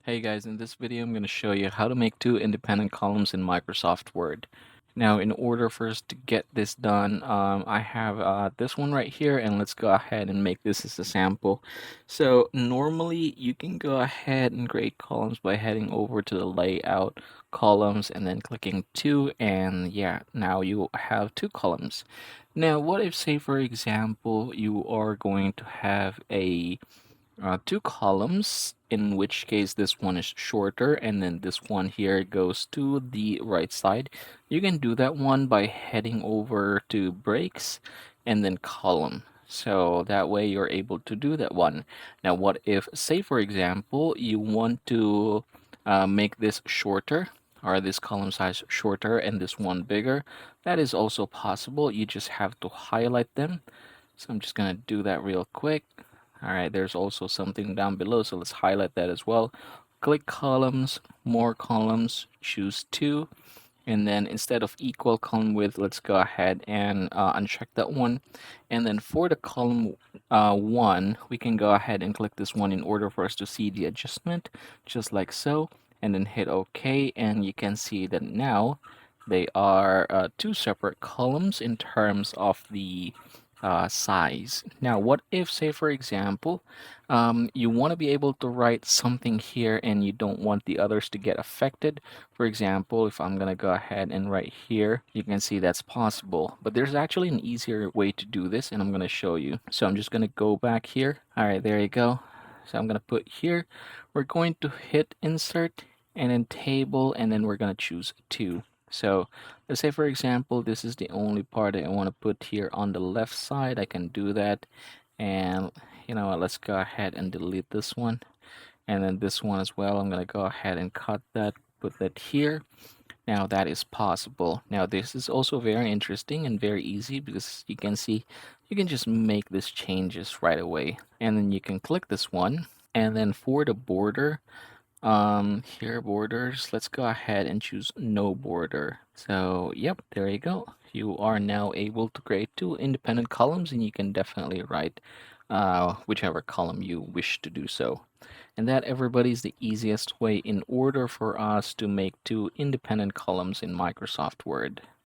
Hey guys, in this video I'm going to show you how to make two independent columns in Microsoft Word. Now, in order for us to get this done, I have this one right here, and let's go ahead and make this as a sample. So normally you can go ahead and create columns by heading over to the layout columns and then clicking two, and yeah, now you have two columns. Now, what if, say for example, you are going to have a two columns, in which case this one is shorter and then this one here goes to the right side. You can do that one by heading over to breaks and then column. So that way you're able to do that one. Now, what if, say for example, you want to make this shorter, or this column size shorter and this one bigger? That is also possible. You just have to highlight them. So I'm just gonna do that real quick. All right, there's also something down below, so let's highlight that as well. Click columns, more columns, choose two, and then instead of equal column width, let's go ahead and uncheck that one. And then for the column one, we can go ahead and click this one in order for us to see the adjustment, just like so, and then hit OK, and you can see that now they are two separate columns in terms of the size. Now, what if, say, for example, you want to be able to write something here and you don't want the others to get affected? For example, if I'm going to go ahead and write here, you can see that's possible. But there's actually an easier way to do this, and I'm going to show you. So I'm just going to go back here. All right, there you go. So I'm going to put here. We're going to hit insert and then table, and then we're going to choose two. So let's say, for example, this is the only part that I want to put here on the left side. I can do that. And you know what, let's go ahead and delete this one. And then this one as well. I'm going to go ahead and cut that, put that here. Now that is possible. Now this is also very interesting and very easy because you can see you can just make these changes right away. And then you can click this one. And then for the border, here borders, let's go ahead and choose no border. So yep, there you go. You are now able to create two independent columns, and you can definitely write whichever column you wish to do so. And that, everybody, is the easiest way in order for us to make two independent columns in Microsoft Word.